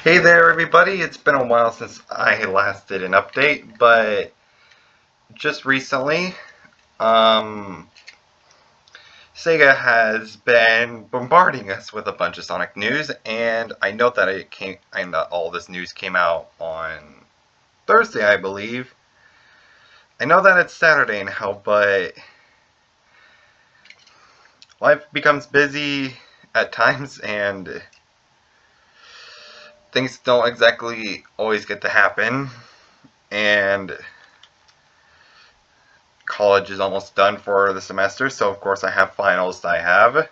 Hey there, everybody. It's been a while since I last did an update, but just recently, um, Sega has been bombarding us with a bunch of Sonic news, and I know that all this news came out on Thursday, I believe. I know that it's Saturday now, but life becomes busy at times, and things don't exactly always get to happen, and college is almost done for the semester, so of course I have finals that I have.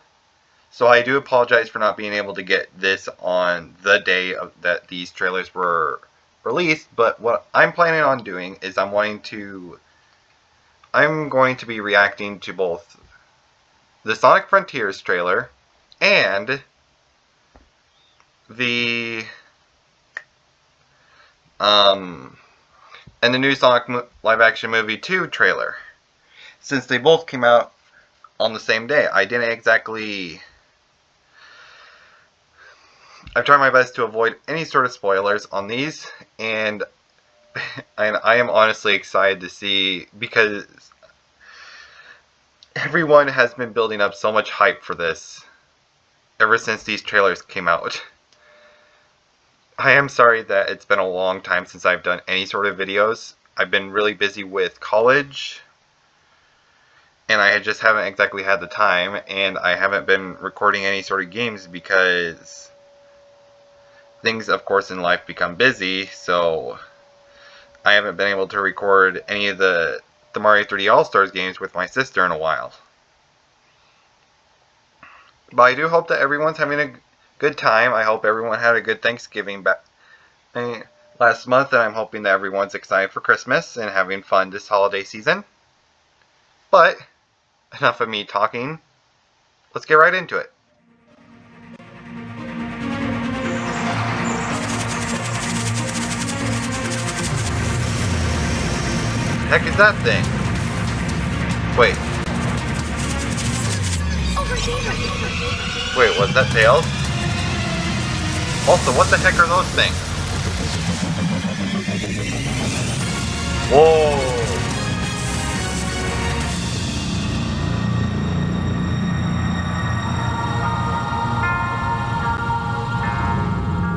So I do apologize for not being able to get this on the day that these trailers were released, but what I'm planning on doing is I'm going to be reacting to both the Sonic Frontiers trailer and the um and the new Sonic live action movie 2 trailer, since they both came out on the same day. I've tried my best to avoid any sort of spoilers on these, and I am honestly excited to see, because everyone has been building up so much hype for this ever since these trailers came out. I am sorry that it's been a long time since I've done any sort of videos. I've been really busy with college, and I just haven't exactly had the time, and I haven't been recording any sort of games because things, of course, in life become busy, so I haven't been able to record any of the Mario 3D All-Stars games with my sister in a while. But I do hope that everyone's having a good time. I hope everyone had a good Thanksgiving last month, and I'm hoping that everyone's excited for Christmas and having fun this holiday season. But enough of me talking. Let's get right into it. The heck is that thing? Wait. Wait, was that Tails? Also, what the heck are those things? Whoa!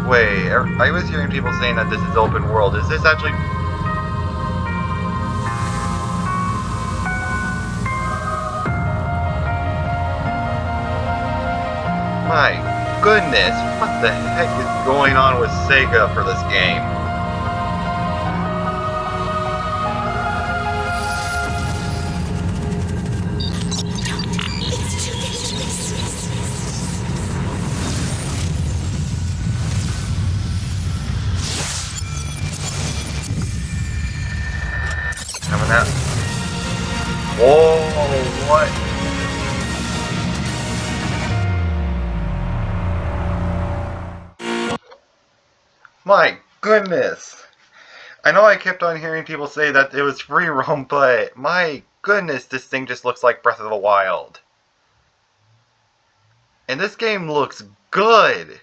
Wait, I was hearing people saying that this is open world. Is this actually... My goodness, what the heck is going on with SEGA for this game? Coming out. Whoa, what? My goodness! I know I kept on hearing people say that it was free roam, but my goodness, this thing just looks like Breath of the Wild. And this game looks good!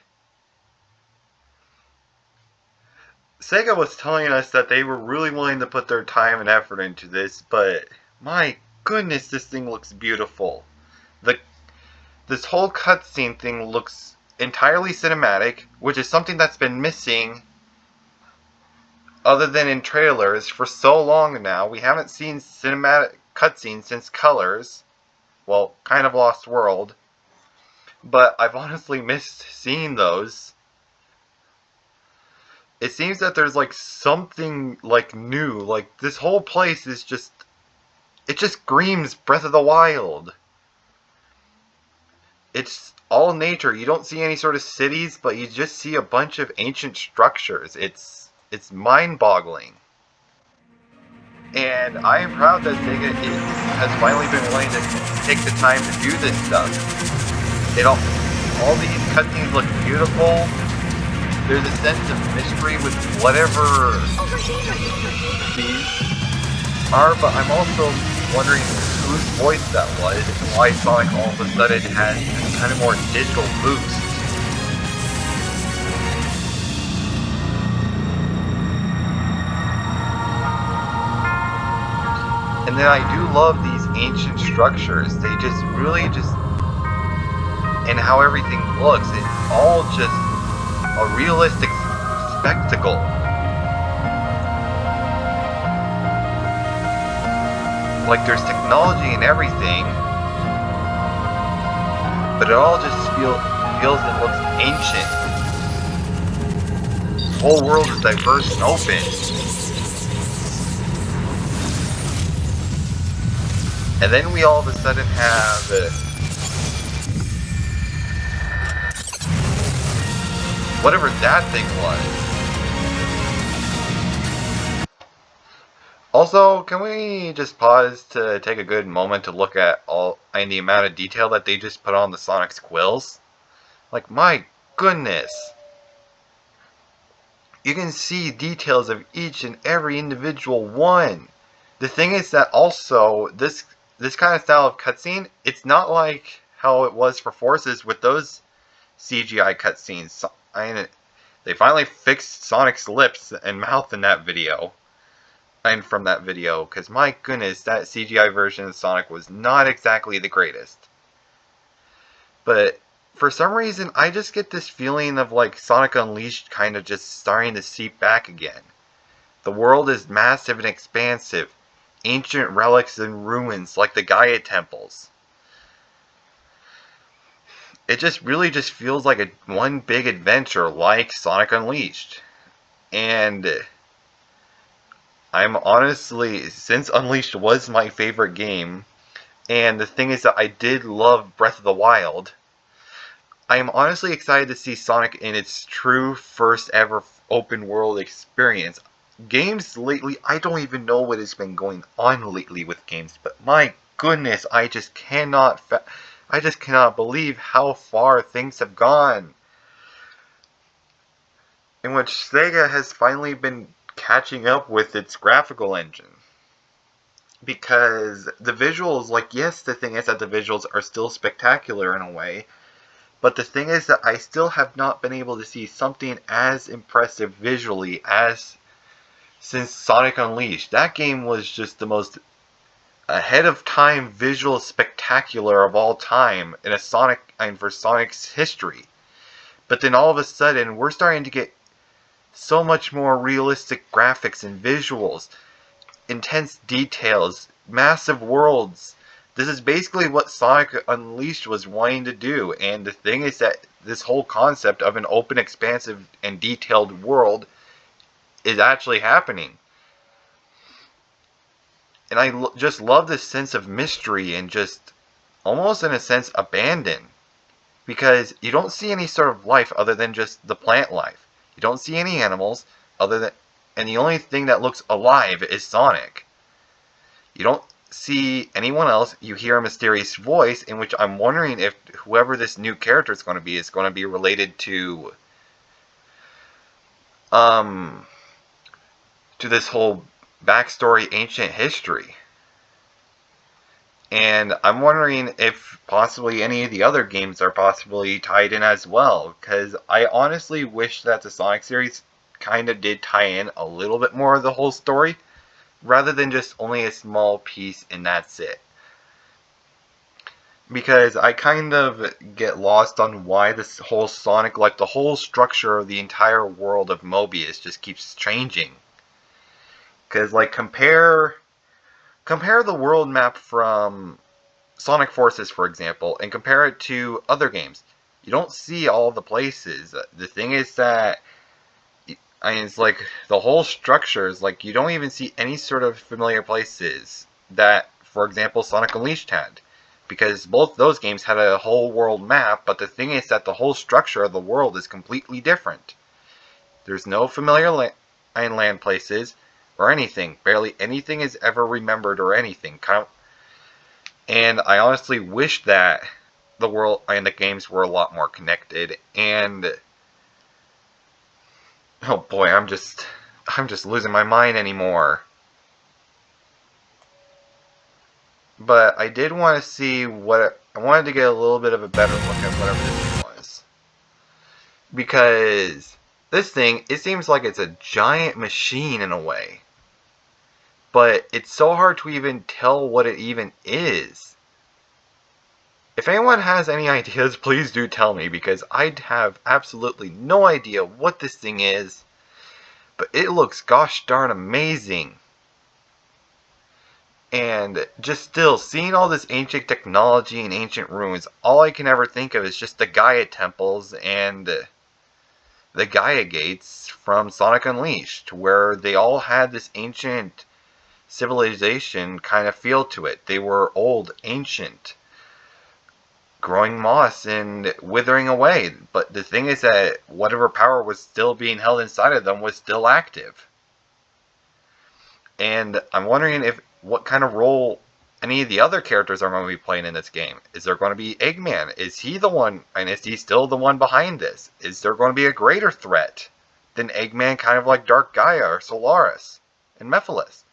SEGA was telling us that they were really willing to put their time and effort into this, but my goodness, this thing looks beautiful. This whole cutscene thing looks entirely cinematic, which is something that's been missing other than in trailers for so long now. We haven't seen cinematic cutscenes since Colors. Well, kind of Lost World. But I've honestly missed seeing those. It seems that there's like something like new. Like this whole place is just... it just screams Breath of the Wild. It's all nature. You don't see any sort of cities, but you just see a bunch of ancient structures. It's mind-boggling. And I am proud that SEGA has finally been willing to take the time to do this stuff. All these cutscenes look beautiful. There's a sense of mystery with whatever these are, but I'm also wondering whose voice that was and why Sonic all of a sudden has this kind of more digital boost. And then I do love these ancient structures. They just really just, and how everything looks, it's all just a realistic spectacle. Like there's technology and everything, but it all just feels and looks ancient. The whole world is diverse and open. And then we all of a sudden have whatever that thing was. Also, can we just pause to take a good moment to look at the amount of detail that they just put on the Sonic's quills? Like, my goodness. You can see details of each and every individual one. The thing is that also, this kind of style of cutscene, it's not like how it was for Forces with those CGI cutscenes. They finally fixed Sonic's lips and mouth in that video. And from that video, because my goodness, that CGI version of Sonic was not exactly the greatest. But for some reason, I just get this feeling of like Sonic Unleashed kind of just starting to seep back again. The world is massive and expansive. Ancient relics and ruins like the Gaia temples. It just really just feels like one big adventure like Sonic Unleashed. And I'm honestly, since Unleashed was my favorite game, and the thing is that I did love Breath of the Wild, I am honestly excited to see Sonic in its true first ever open world experience. Games lately, I don't even know what has been going on lately with games, but my goodness, I just cannot believe how far things have gone. In which SEGA has finally been catching up with its graphical engine. Because the visuals, like, yes, the thing is that the visuals are still spectacular in a way, but the thing is that I still have not been able to see something as impressive visually as since Sonic Unleashed. That game was just the most ahead of time visual spectacular of all time in for Sonic's history. But then all of a sudden, we're starting to get so much more realistic graphics and visuals, intense details, massive worlds. This is basically what Sonic Unleashed was wanting to do, and the thing is that this whole concept of an open, expansive, and detailed world is actually happening. And I just love this sense of mystery and just almost in a sense abandon, because you don't see any sort of life other than just the plant life. You don't see any animals and the only thing that looks alive is Sonic. You don't see anyone else. You hear a mysterious voice in which I'm wondering if whoever this new character is going to be related to this whole backstory ancient history. And I'm wondering if possibly any of the other games are possibly tied in as well, because I honestly wish that the Sonic series kind of did tie in a little bit more of the whole story, rather than just only a small piece and that's it. Because I kind of get lost on why this whole Sonic, like the whole structure of the entire world of Mobius just keeps changing. Because like compare the world map from Sonic Forces, for example, and compare it to other games. You don't see all the places. The thing is that it's like the whole structure is like you don't even see any sort of familiar places that, for example, Sonic Unleashed had. Because both those games had a whole world map, but the thing is that the whole structure of the world is completely different. There's no familiar land places or anything. Barely anything is ever remembered or anything. And I honestly wish that the world and the games were a lot more connected. And oh boy, I'm just losing my mind anymore. But I did want to see I wanted to get a little bit of a better look at whatever this thing was. Because this thing, it seems like it's a giant machine in a way. but it's so hard to even tell what it even is. If anyone has any ideas, please do tell me, because I have absolutely no idea what this thing is, but it looks gosh darn amazing. And just still, seeing all this ancient technology and ancient ruins, all I can ever think of is just the Gaia temples and the Gaia gates from Sonic Unleashed, where they all had this ancient civilization kind of feel to it. They were old, ancient, growing moss and withering away. But the thing is that whatever power was still being held inside of them was still active. And I'm wondering what kind of role any of the other characters are going to be playing in this game. Is there going to be Eggman? Is he the one, and is he still the one behind this? Is there going to be a greater threat than Eggman, kind of like Dark Gaia or Solaris and Mephiles?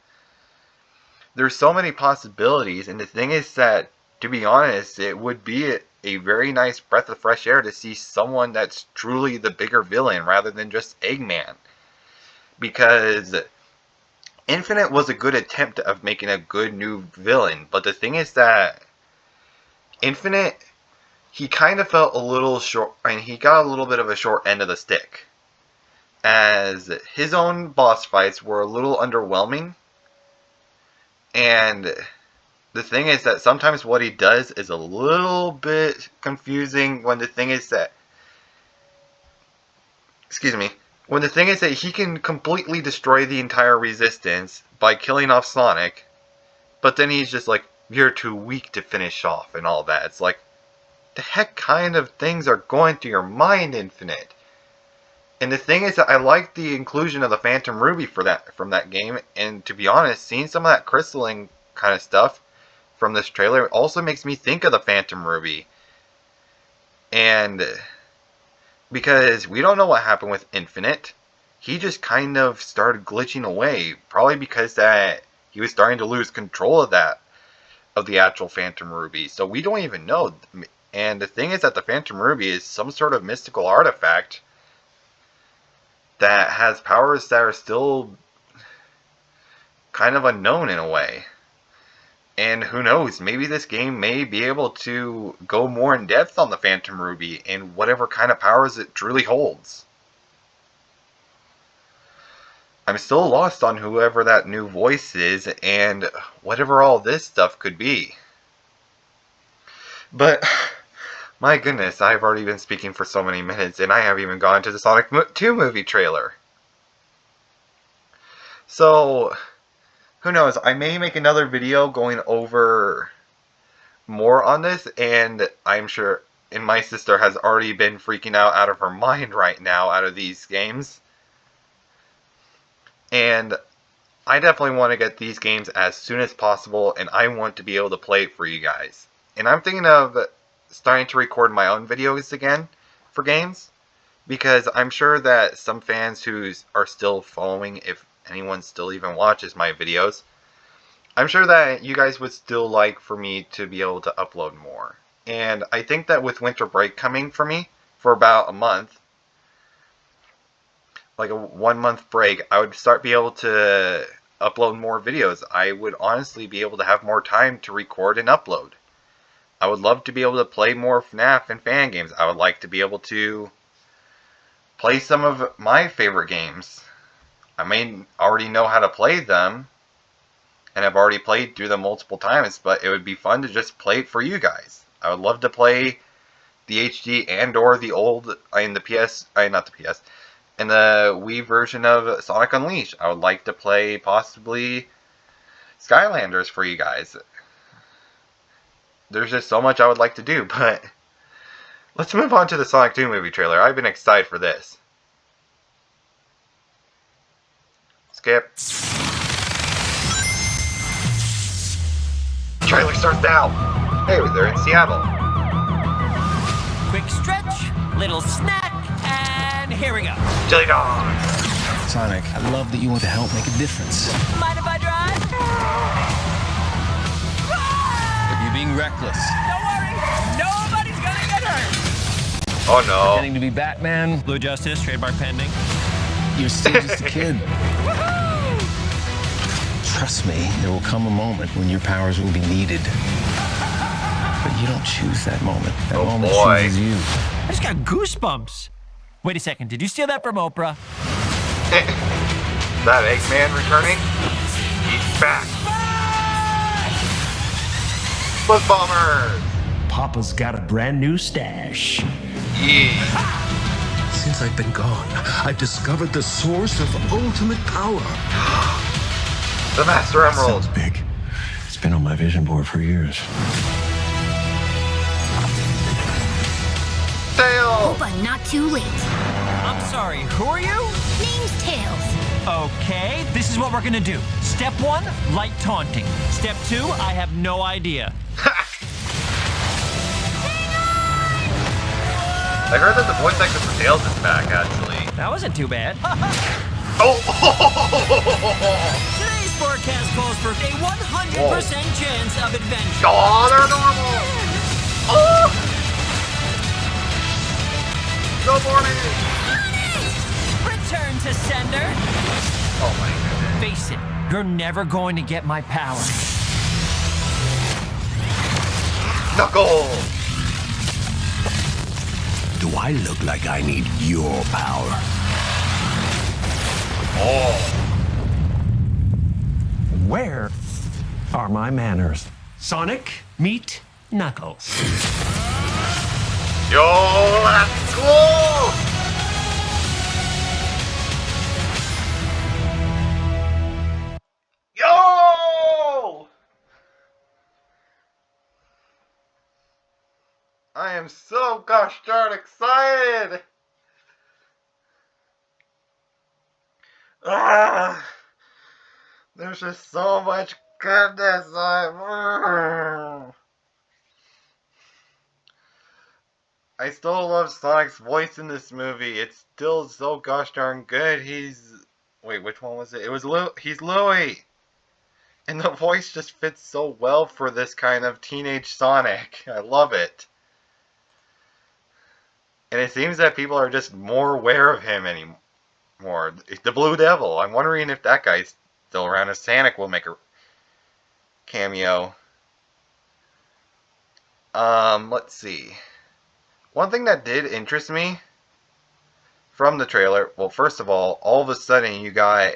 There's so many possibilities, and the thing is that, to be honest, it would be a very nice breath of fresh air to see someone that's truly the bigger villain rather than just Eggman. Because Infinite was a good attempt of making a good new villain, but the thing is that Infinite, he kind of felt a little short, and he got a little bit of a short end of the stick, as his own boss fights were a little underwhelming. And the thing is that sometimes what he does is a little bit confusing when the thing is that, when the thing is that he can completely destroy the entire resistance by killing off Sonic, but then he's just like, you're too weak to finish off and all that. It's like, the heck kind of things are going through your mind, Infinite? And the thing is that I like the inclusion of the Phantom Ruby from that game, and to be honest, seeing some of that crystalline kind of stuff from this trailer also makes me think of the Phantom Ruby. And because we don't know what happened with Infinite, he just kind of started glitching away, probably because that he was starting to lose control of the actual Phantom Ruby. So we don't even know. And the thing is that the Phantom Ruby is some sort of mystical artifact that has powers that are still kind of unknown in a way. And who knows, maybe this game may be able to go more in depth on the Phantom Ruby and whatever kind of powers it truly holds. I'm still lost on whoever that new voice is and whatever all this stuff could be. But, my goodness, I've already been speaking for so many minutes and I haven't even gone to the Sonic 2 movie trailer. So, who knows, I may make another video going over more on this, and I'm sure, and my sister has already been freaking out of her mind right now out of these games. And I definitely want to get these games as soon as possible, and I want to be able to play it for you guys. And I'm thinking of starting to record my own videos again for games, because I'm sure that some fans who are still following, if anyone still even watches my videos, I'm sure that you guys would still like for me to be able to upload more. And I think that with winter break coming for me for about a month, like a 1 month break, I would be able to upload more videos. I would honestly be able to have more time to record and upload. I would love to be able to play more FNAF and fan games. I would like to be able to play some of my favorite games. I may already know how to play them, and I've already played through them multiple times, but it would be fun to just play it for you guys. I would love to play the HD and or the old, in the PS, not the PS, in the Wii version of Sonic Unleashed. I would like to play possibly Skylanders for you guys. There's just so much I would like to do, but let's move on to the Sonic 2 movie trailer. I've been excited for this. Skip. Trailer starts now. Hey, they're in Seattle. Quick stretch, little snack, and here we go. Chili dog. Sonic, I love that you want to help make a difference. Mind if I drive? But you're being reckless. Don't worry, nobody's gonna get hurt. Oh no. Pretending to be Batman. Blue Justice, trademark pending. You're still just a kid. Trust me, there will come a moment when your powers will be needed. But you don't choose that moment. That moment chooses you. I just got goosebumps. Wait a second, did you steal that from Oprah? That Eggman returning? He's back! Buzz Bombers! Papa's got a brand new stash. Yeah. Since I've been gone, I've discovered the source of ultimate power. The Master Emerald. Sounds big. It's been on my vision board for years. Tails! But not too late. I'm sorry, who are you? Name's Tails. Okay, this is what we're gonna do. Step 1, light taunting. Step 2, I have no idea. I heard that the voice actor for Tails is back, actually. That wasn't too bad. Oh! Today's forecast calls for a 100% chance of adventure. Oh, they're normal! Oh! Good morning! Return to sender. Oh my goodness. Face it, you're never going to get my power. Knuckles! Do I look like I need your power? Oh. Where are my manners? Sonic, meet Knuckles. Yo, let's go! Yo! I am so gosh darn excited! Ah! There's just so much goodness. I still love Sonic's voice in this movie. It's still so gosh darn good. Wait, which one was it? It was he's Louie! And the voice just fits so well for this kind of teenage Sonic. I love it. And it seems that people are just more aware of him anymore. The Blue Devil. I'm wondering if that guy's still around, if Sonic will make a cameo. Let's see. One thing that did interest me from the trailer, well, first of all of a sudden you got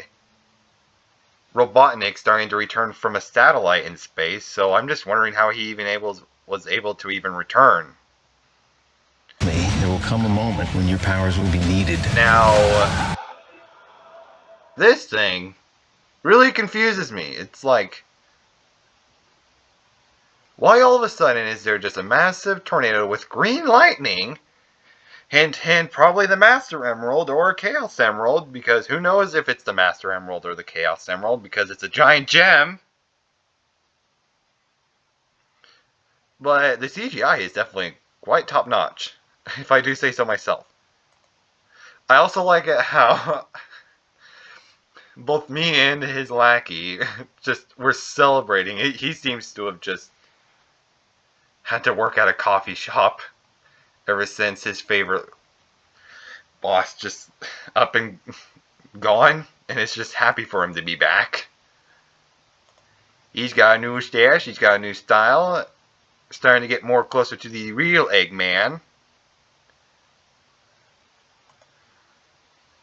Robotnik starting to return from a satellite in space, so I'm just wondering how he even was able to even return. There will come a moment when your powers will be needed. Now, this thing really confuses me. It's like, why all of a sudden is there just a massive tornado with green lightning? Hint, hint, probably the Master Emerald or Chaos Emerald, because who knows if it's the Master Emerald or the Chaos Emerald, because it's a giant gem. But the CGI is definitely quite top-notch, if I do say so myself. I also like it how both me and his lackey just were celebrating. He seems to have just had to work at a coffee shop ever since his favorite boss just up and gone, and it's just happy for him to be back. He's got a new stash, he's got a new style, starting to get more closer to the real Eggman.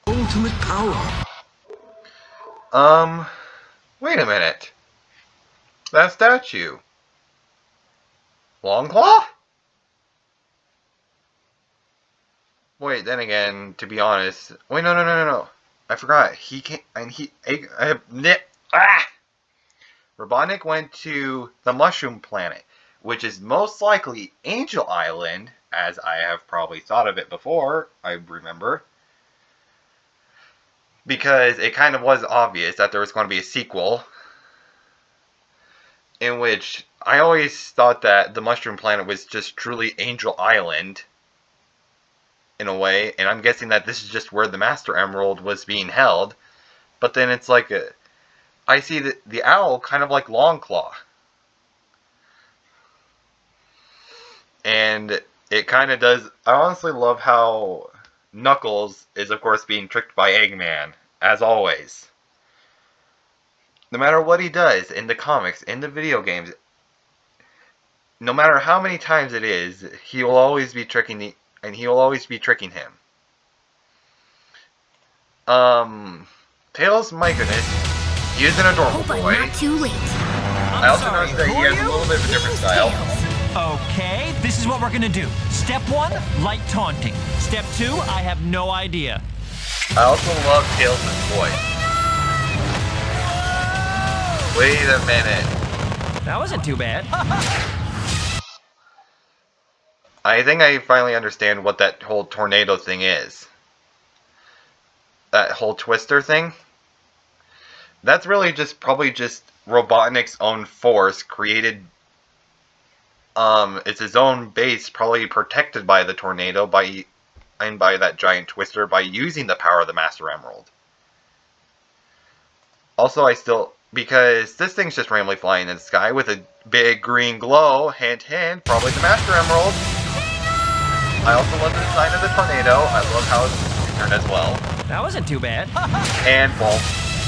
Ultimate power. Wait a minute. That statue. Longclaw? Wait, then again, to be honest, wait, no. I forgot. He can't, and Robotnik went to the Mushroom Planet, which is most likely Angel Island, as I have probably thought of it before, I remember. Because it kind of was obvious that there was going to be a sequel, in which I always thought that the Mushroom Planet was just truly Angel Island, in a way, and I'm guessing that this is just where the Master Emerald was being held. But then it's like I see the owl kind of like Longclaw, and it kind of does. I honestly love how Knuckles is, of course, being tricked by Eggman, as always. No matter what he does in the comics, in the video games, no matter how many times it is, he will always be tricking him. Tails, my goodness, he is an adorable Hope I'm boy. not too late. I also noticed that he has a little bit of a different style. Okay, this is what we're gonna do. Step 1, light taunting. Step 2, I have no idea. I also love Tails' voice. Wait a minute. That wasn't too bad. I think I finally understand what that whole tornado thing is. That whole twister thing. That's really probably just Robotnik's own force created. It's his own base, probably protected by the tornado by that giant twister by using the power of the Master Emerald. Also, because this thing's just randomly flying in the sky with a big green glow, hint hint, probably the Master Emerald. I also love the design of the tornado. I love how it's turned as well. That wasn't too bad. And, well,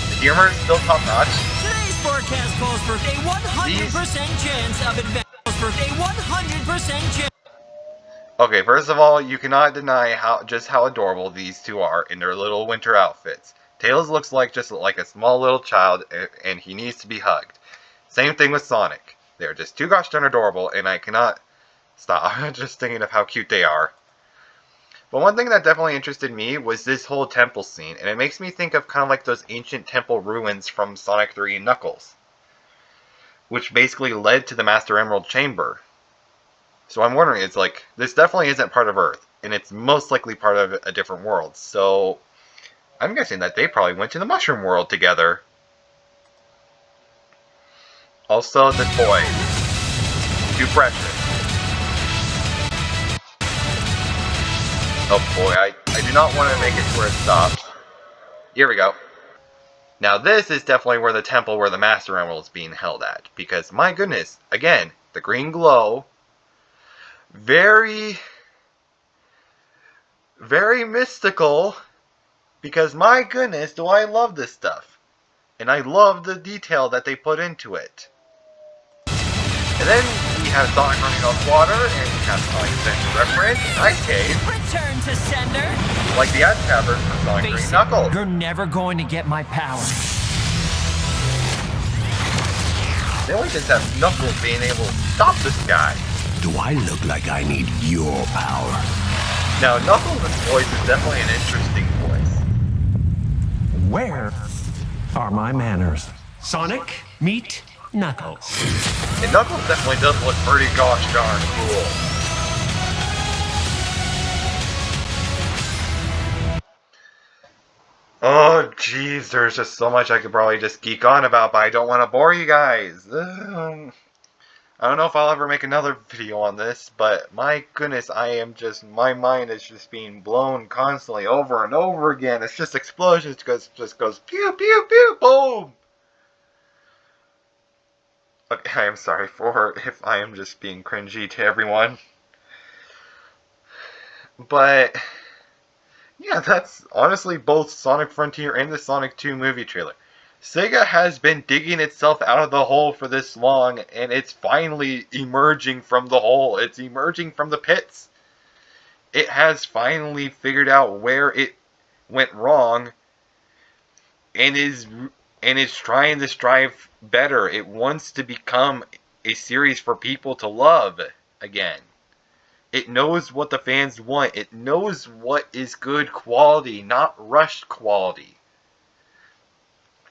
the humor is still top notch. Today's forecast calls for a 100% chance of advance. For a 100% chance. Okay, first of all, you cannot deny just how adorable these two are in their little winter outfits. Tails looks just like a small little child, and he needs to be hugged. Same thing with Sonic. They're just too gosh darn adorable, and I cannot stop just thinking of how cute they are. But one thing that definitely interested me was this whole temple scene, and it makes me think of kind of like those ancient temple ruins from Sonic 3 and Knuckles, which basically led to the Master Emerald Chamber. So I'm wondering, it's like, this definitely isn't part of Earth, and it's most likely part of a different world. So I'm guessing that they probably went to the Mushroom World together. Also, this boy, too precious. Oh boy, I do not want to make it to where it stops. Here we go. Now this is definitely where the temple where the Master Emerald is being held at. Because, my goodness, again, the green glow. Very, very mystical. Because, my goodness, do I love this stuff. And I love the detail that they put into it. And then we have Sonic running on water, and we have Sonic Adventure reference, Ice Cave. Return to sender. Like the Ice Cavern from Sonic 3 Knuckles. You're never going to get my power. Then we just have Knuckles being able to stop this guy. Do I look like I need your power? Now, Knuckles' voice is definitely an interesting voice. Where are my manners? Sonic, meet Knuckles. And Knuckles definitely does look pretty gosh darn cool. Oh, jeez, there's just so much I could probably just geek on about, but I don't want to bore you guys. I don't know if I'll ever make another video on this, but my goodness, my mind is just being blown constantly over and over again. It's just explosions, just goes pew, pew, pew, boom. Okay, I am sorry if I am just being cringy to everyone. But yeah, that's honestly both Sonic Frontier and the Sonic 2 movie trailer. SEGA has been digging itself out of the hole for this long, and it's finally emerging from the hole. It's emerging from the pits. It has finally figured out where it went wrong, and is trying to strive better. It wants to become a series for people to love again. It knows what the fans want. It knows what is good quality, not rushed quality.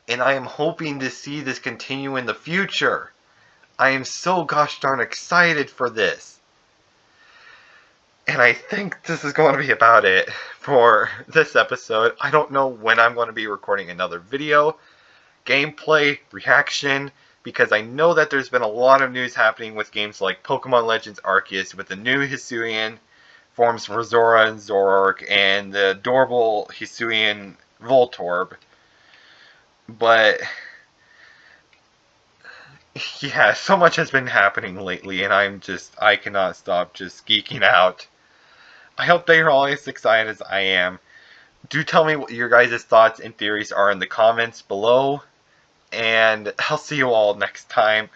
And I am hoping to see this continue in the future. I am so gosh darn excited for this. And I think this is going to be about it for this episode. I don't know when I'm going to be recording another video, gameplay, reaction, because I know that there's been a lot of news happening with games like Pokemon Legends Arceus with the new Hisuian forms for Zora and Zoroark and the adorable Hisuian Voltorb. But yeah, so much has been happening lately, and I cannot stop just geeking out. I hope that you're all as excited as I am. Do tell me what your guys' thoughts and theories are in the comments below. And I'll see you all next time.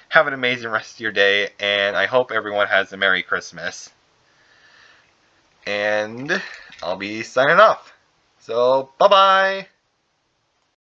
Have an amazing rest of your day, and I hope everyone has a Merry Christmas. And I'll be signing off. So, bye-bye!